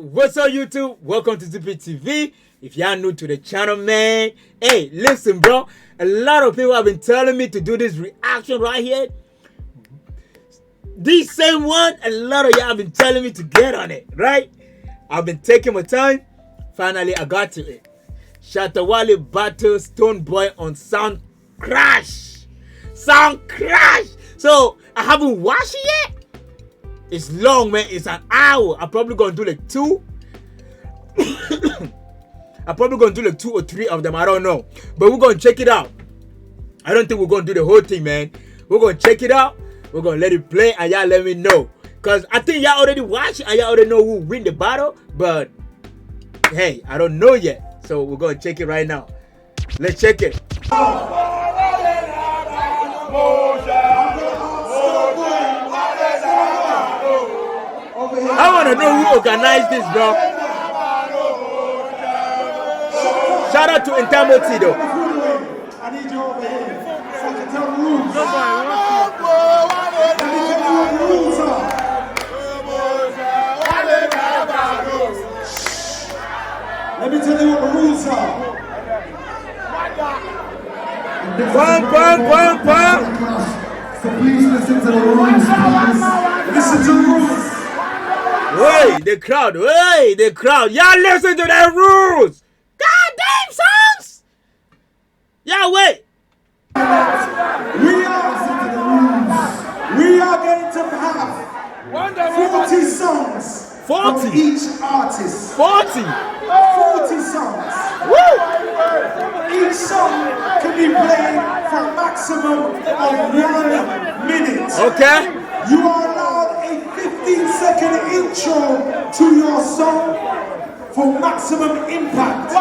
What's up, YouTube? Welcome to ZP TV. If y'all new to the channel, man, hey, listen, bro. A lot of people have been telling me to do this reaction right here. This same one, a lot of y'all have been telling me to get on it, right? I've been taking my time. Finally, I got to it. Shatta Wale battle Stonebwoy on Sound Crash. Sound Crash. So I haven't watched it yet. It's long, man. It's an hour. I'm probably gonna do like two. I'm probably gonna do like 2 or 3 of them. I don't know, but we're gonna check it out. I don't think we're gonna do the whole thing, man. We're gonna check it out. We're gonna let it play, and y'all let me know. Cause I think y'all already watched it, and y'all already know who win the battle. But hey, I don't know yet. So we're gonna check it right now. Let's check it. I want to know who organized this, bro. Shout out to Intamoti, though. I need you over here so I can tell the rules. Let me tell you what the rules are. So please listen to the rules. Listen to the rules. Hey, the crowd. Hey, the crowd. Y'all listen to the rules. Goddamn songs. Y'all wait. We are going to have 40 songs 40 from each artist. 40 songs. Woo. Each song can be played for a maximum of 1 minute. Okay. You are allowed a 15-second intro to your song for maximum impact.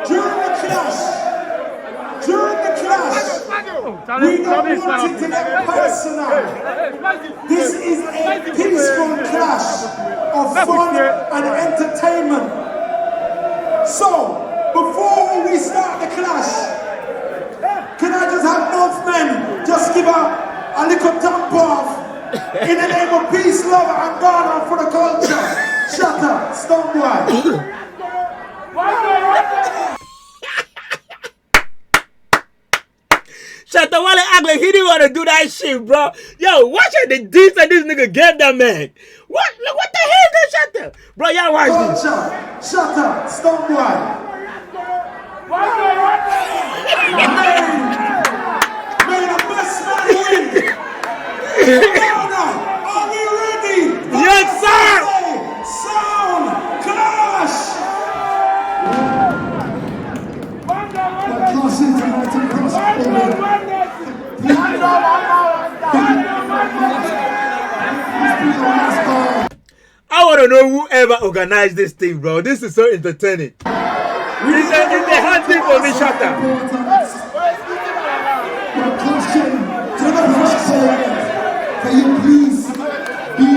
During the clash, we don't want it to get personal. This is a peaceful clash of fun and entertainment. So, before we start the clash, can I just have both men just give a little dump off in the name of peace, love, and God for the culture? Shatta, Stonebwoy. Shatta Wale act like he didn't want to do that shit, bro. Yo, watch out the diss that this nigga gave that man. What the hell is that, Shatta? Bro, y'all watch this. Shatta, Stonebwoy. May the best man win. Are we ready? Yes, sir. Sound Clash. I want to know whoever organized this thing, bro. This is so entertaining. It's a hard thing for me, Shatta. Can you please be...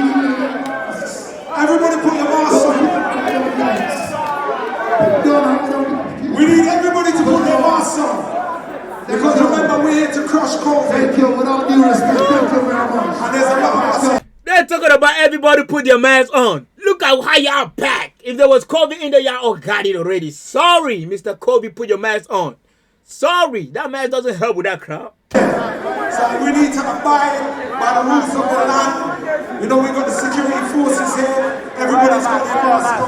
Everybody put your mask on. We need everybody to put their mask on. Because remember, we're here to crush COVID. Thank you, without due respect. Thank you very much. And there's a lot of... They're talking about everybody put their mask on. Look at how y'all packed. If there was COVID in there, y'all all got it already. Sorry, Mr. Kobe, put your mask on. Sorry, that mask doesn't help with that crowd. So we need to abide by the rules of the land. You know, we've got the security forces here. Everybody's got their mask on.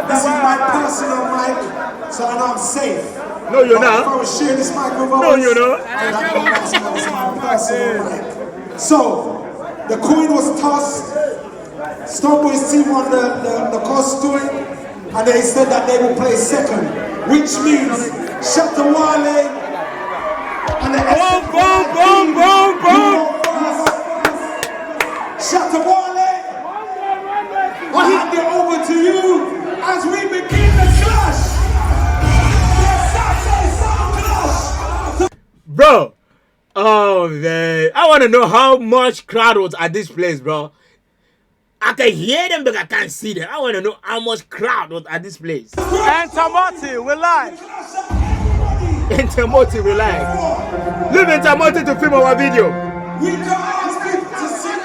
This is my personal mic, so I know I'm safe. No, you're not. If I was sharing this mic with others, No, you're not. I'd have the mask on. This is my personal mic. So, the coin was tossed. Stonebwoy's team won the cost to it, and they said that they will play second, which means Shatta Wale and the boom. Shatta Wale, I hand it over to you as we begin the clash. The Saturday Sound Clash. Bro, oh man, I want to know how much crowd was at this place, bro. I can hear them, but I can't see them. I want to know how much crowd was at this place. And Tamati, we're live. Intamoti, relax. Leave Intamoti to film our video. We can ask people to sing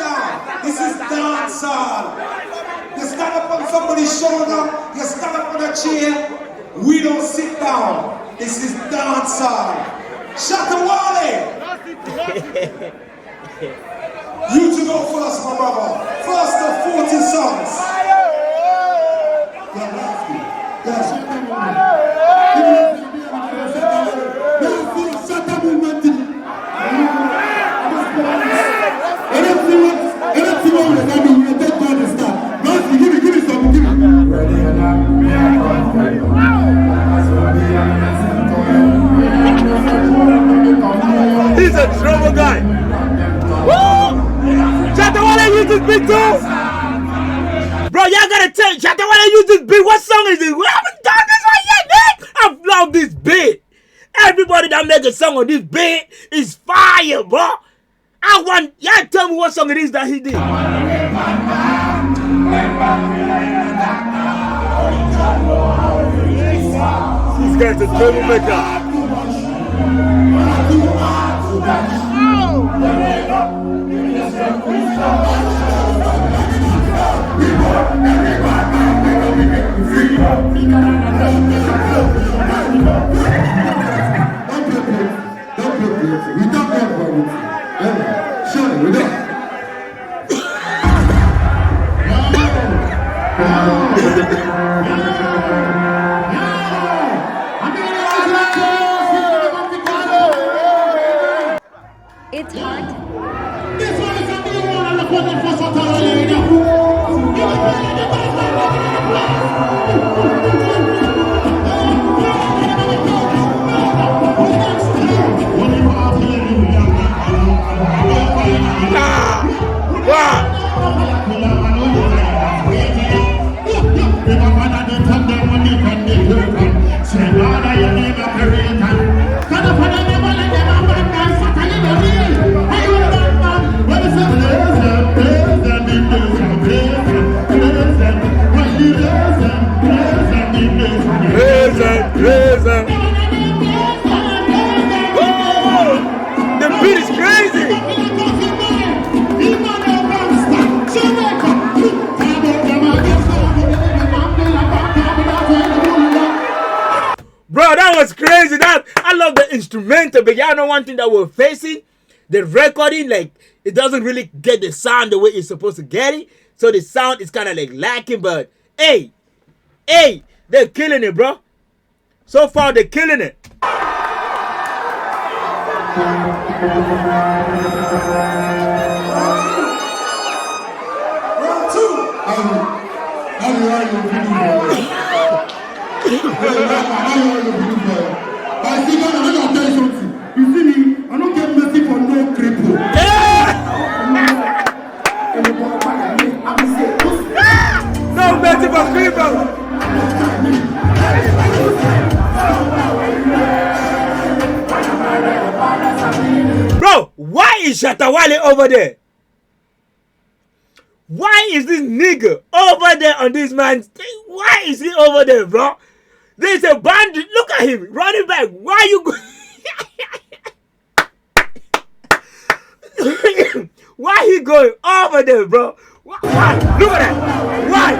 dancehall. You stand up on somebody's shoulder, you stand up on a chair. We don't sit down. This is dancehall. Shatta Wale. You two go first, my brother. First of 40 songs. He's a trouble guy. Woo! Shatta Wale used this beat too. Bro, y'all gotta tell Shatta Wale used this beat. What song is this? We haven't done this one yet, man. I love this beat. Everybody that make a song on this beat is fire, bro. I want y'all tell me what song it is that he did. This guy's a troublemaker. It's hard. This one is a new one and the one for Shatta Reason. The beat is crazy. Bro, that was crazy. I love the instrumental, but y'all know one thing that we're facing? The recording, like, it doesn't really get the sound the way it's supposed to get it. So the sound is kind of like lacking, but hey, they're killing it, bro. So far, they're killing it. Round two. You see me? I don't get mercy for no cripple. No mercy for cripple. Bro, why is Shatta Wale over there? Why is this nigga over there on this man's thing? Why is he over there, bro? There's a bandit. Look at him running back. Why you go? Why he going over there, bro? Why? Look at that. Why?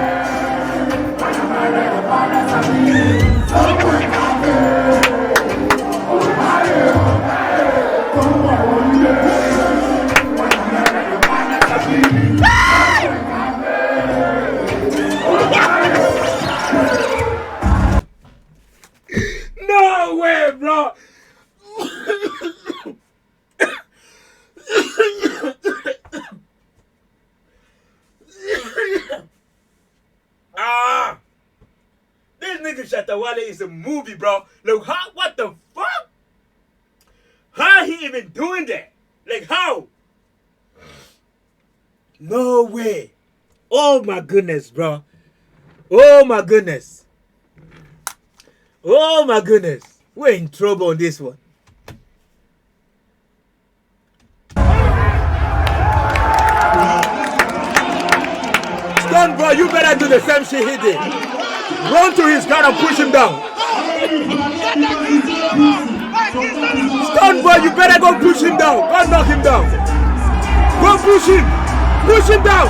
No way, bro. This nigga Shatta Wale is a movie, bro. Like, how? What the fuck? How he even doing that? Like, how? No way. Oh my goodness, bro. Oh my goodness. Oh my goodness. We're in trouble on this one. Stonebwoy, you better do the same shit he did. Run to his car and push him down. Stonebwoy, you better go push him down. Go knock him down. Go push him. Push him down.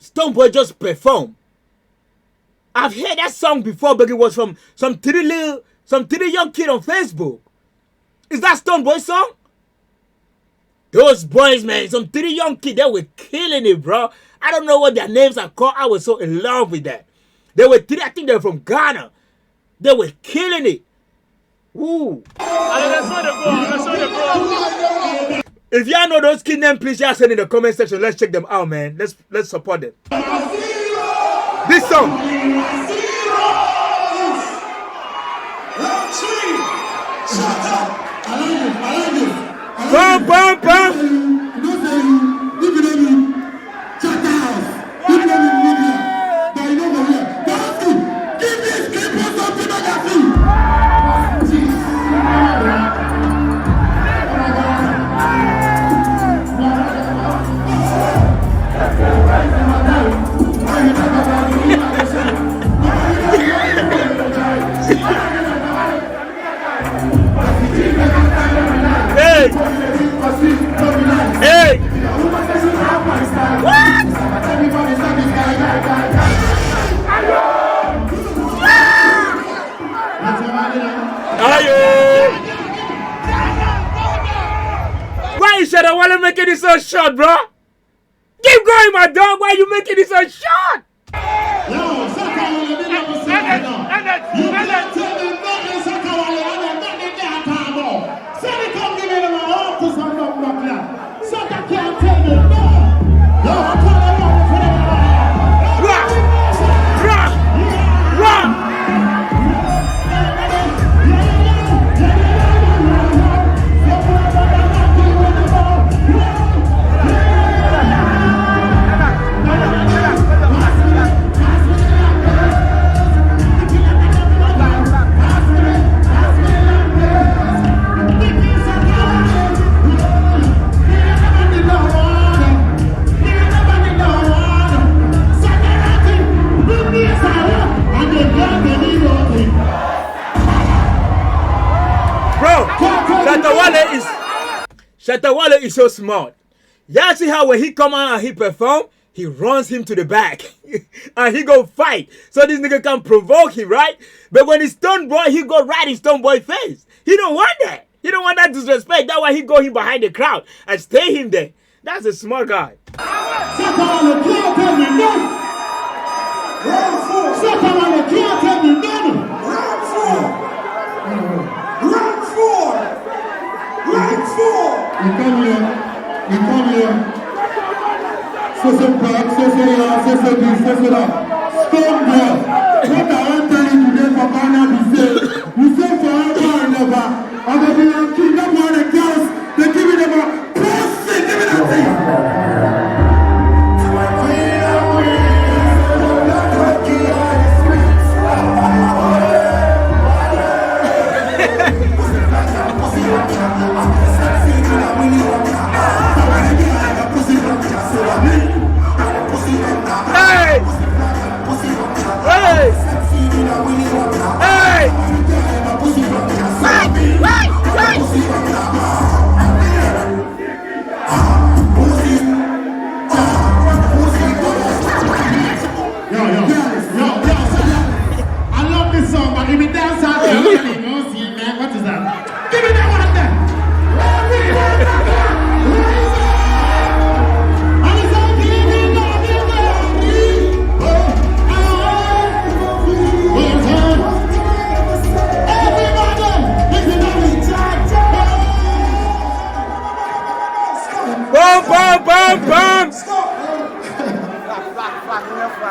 Stonebwoy just performed. I've heard that song before, but it was from some three young kid on Facebook. Is that Stonebwoy song? Those boys, man, some three young kids, they were killing it, bro. I don't know what their names are called. I was so in love with that. They were three, I think they were from Ghana. They were killing it. Ooh. If y'all know those kid names, please y'all send in the comment section. Let's check them out, man. Let's support them. This song. Bam, bam, bam. Hey! What? Why is Shatta Wale making it so short, bro? Keep going, my dog. Why are you making it so short? Shatta Wale is so smart. Y'all see how when he come out and he perform, he runs him to the back. And he go fight. So this nigga can provoke him, right? But when it's Stonebwoy, he go right in Stonebwoy face. He don't want that. He don't want that disrespect. That's why he go him behind the crowd and stay him there. That's a smart guy. We come here. So bad, so young, so this, so that. Stonebwoy. What I want to tell you today for Ghana, we say forever and ever. And the king, that one, the girls, they give it them a pussy, give it a thing.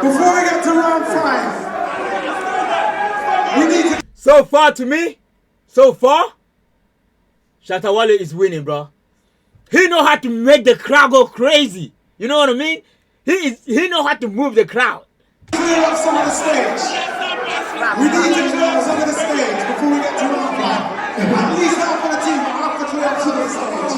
Before we get to round 5, we need to... So far to me, Shatta Wale is winning, bro. He know how to make the crowd go crazy. You know what I mean? He know how to move the crowd. Clear up some of the stage. We need to clear up some of the stage before we get to round 5. At least half of the team have to clear up some of the stage.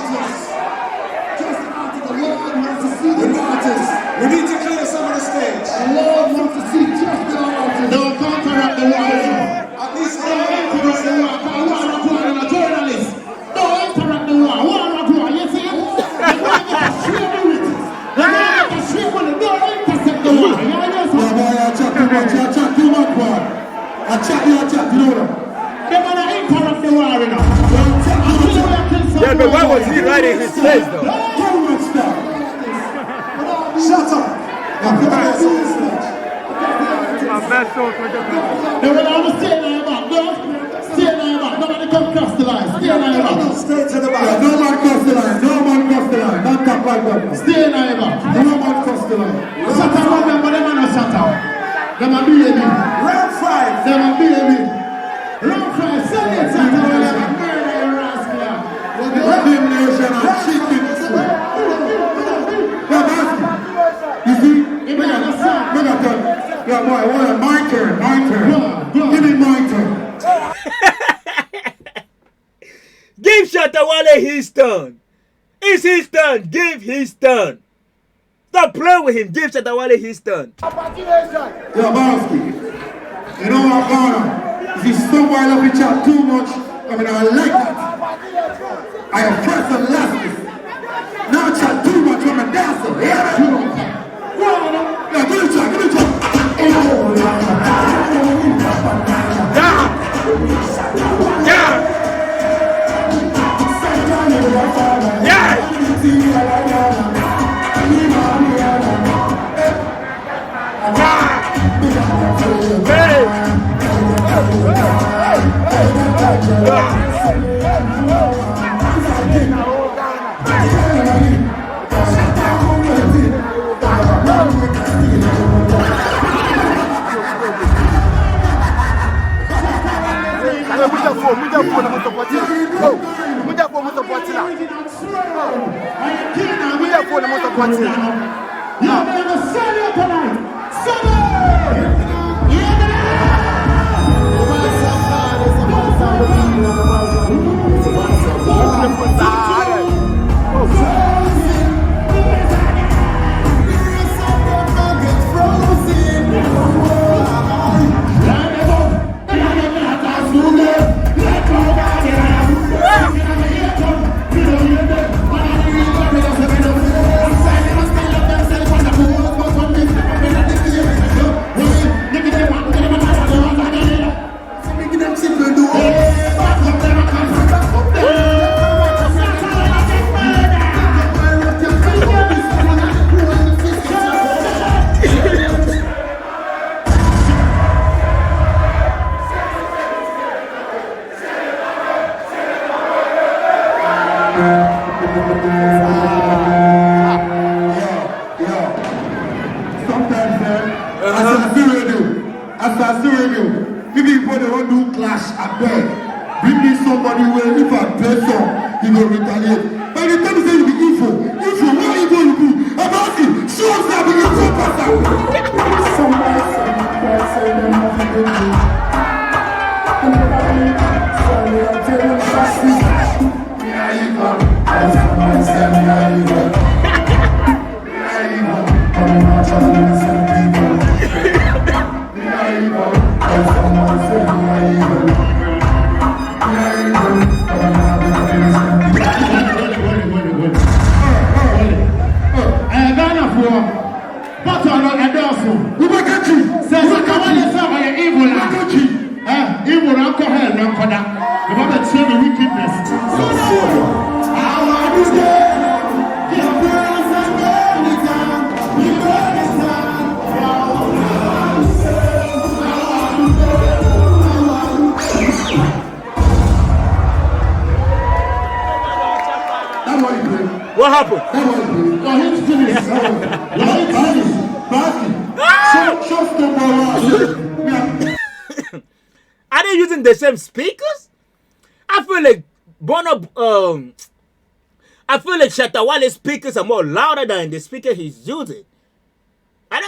Just after the Lord wants to see the artists. We need to clear some of the stage. The Lord wants to see just the artists. Don't counteract the wall. At least don't counteract the wall. I want to go on a journalist. Don't interact the wall. What am I doing? You see? They're going to get a stream with it. They're going to get a stream with it. Don't intercept the chat, you know that. They're going to interrupt the war, you know. Yeah, but why was he right in his face, though? Shut up. My best show for the They will always stay in your back, no? Stay in your back. Nobody come cross the line. Stay in your back. Straight to the back. No man cross the line. No man cross the line. Not top like that. Stay in your back. No man cross the line. Shatta, remember them and no Shatta. Them a baby. Round 5. Them a baby. Round 5. Send it, Shatta. Them a murder rascal. Condemnation and cheating. You see? Look at that. Yeah, boy, what my turn. Give me my turn. Give Shatta Wale his turn. It's his turn. Give his turn. Stop playing with him. Give Shatta Wale his turn. Yo, Bowski, you know what I'm gonna? If you Stonebwoy love each other too much, I mean, I like that. I am first and last. Now chat too much, I'm a dancer. Yeah, give it a try. What happened? Are they using the same speakers? I feel like I feel like Shatta Wale's speakers are more louder than the speaker he's using. Are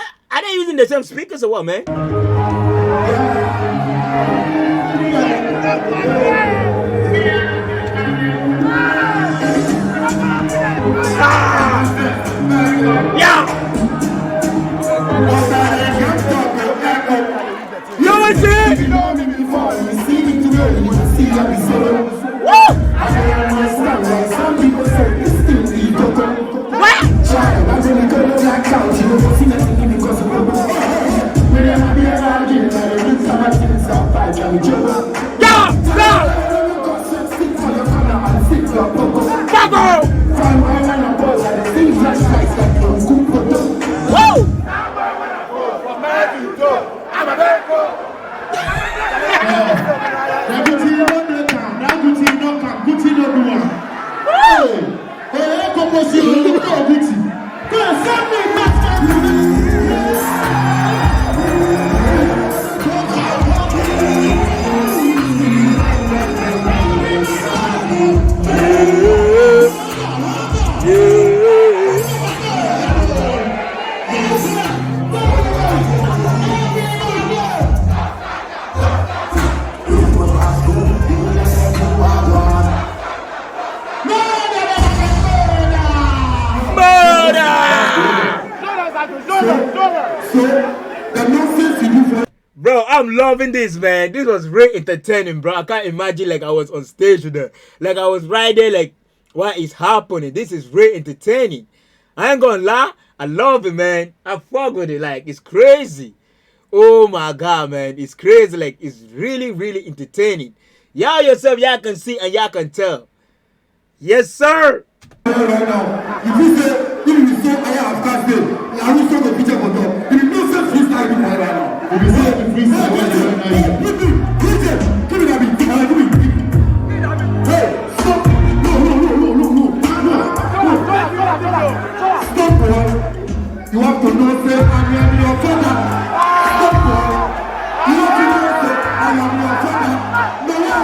they using the same speakers or what, man? Yeah. You know what I'm saying? Woo! What? Bro, I'm loving this, man. This was very entertaining, bro. I can't imagine like I was on stage with her. Like I was right there, like what is happening. This is very entertaining. I ain't gonna lie, I love it, man. I fuck with it. Like it's crazy. Oh my god, man, it's crazy. Like it's really, really entertaining. Y'all yourself, y'all can see and y'all can tell. Yes, sir. Right now, if you say, if you say, I have got it, I will show the picture for them. If you don't say freestyle right now, if you say the freestyle right now, give me that beat, give me. Hey, stop! No. Stop, boy. You have to know, say, I am your father. Stop, boy. You have to know, say, I am your father. No.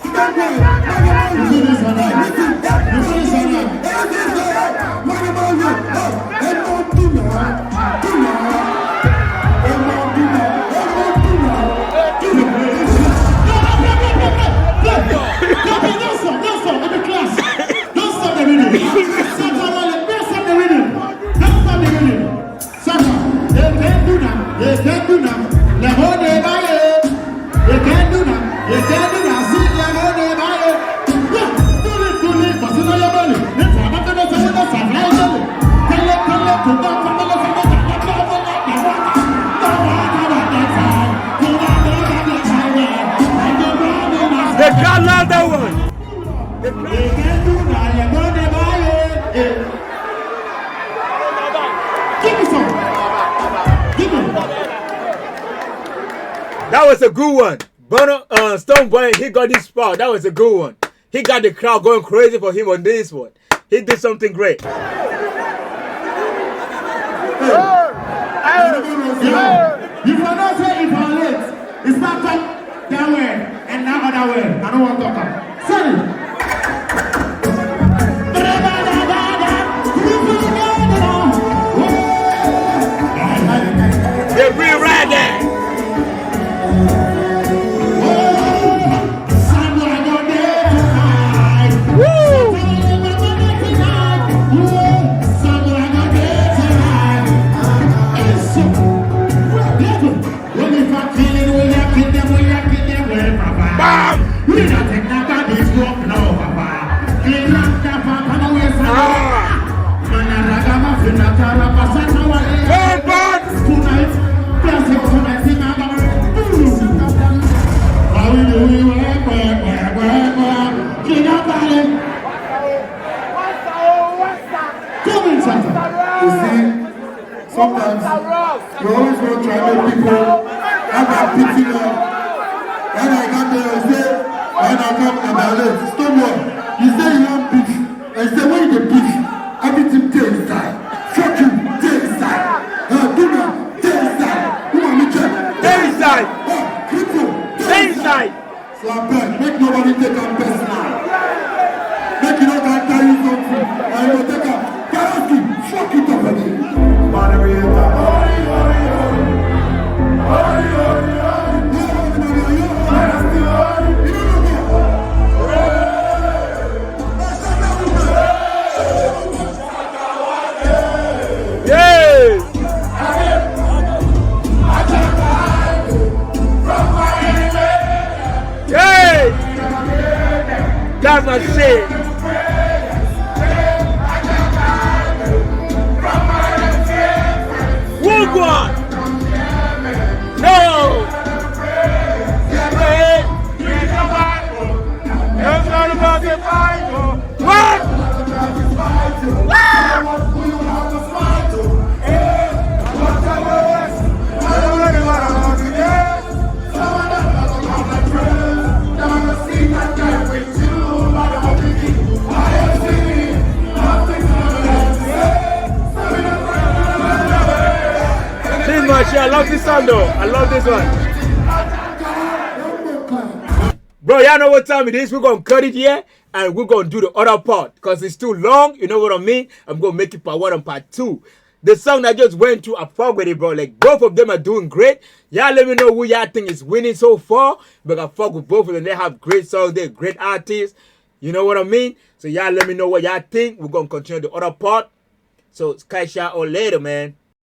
Stop, boy. You do this one, listen. The crowd love that one. That was a good one. Stonebwoy, he got this spot. That was a good one. He got the crowd going crazy for him on this one. He did something great. If you not say if I'm late, it's not talk that way and that other way. I don't want to talk. Sorry. They're real right there. Sometimes we always want to try to make people have that pity now. When I got there, I say, when I come to my left, Stonebwoy, you say you want beef. I say, when you get beef, everything stay inside. Fuck you, stay inside. Do not, stay inside. Who want me to? Stay inside. Cripple, Stay inside. So I beg, make nobody take them personal. Make you not tell you something. I will take up. Karaoke, fuck it up again. That's my shit. Walk on. No. love this song though. I love this one. Bro, y'all know what time it is. We're gonna cut it here and we're gonna do the other part because it's too long. You know what I mean? I'm gonna make it part 1 and part 2. The song that just went to, I fuck with it, bro. Like, both of them are doing great. Y'all let me know who y'all think is winning so far. But I fuck with both of them. They have great songs. They're great artists. You know what I mean? So y'all let me know what y'all think. We're going to continue the other part. So catch y'all all later, man.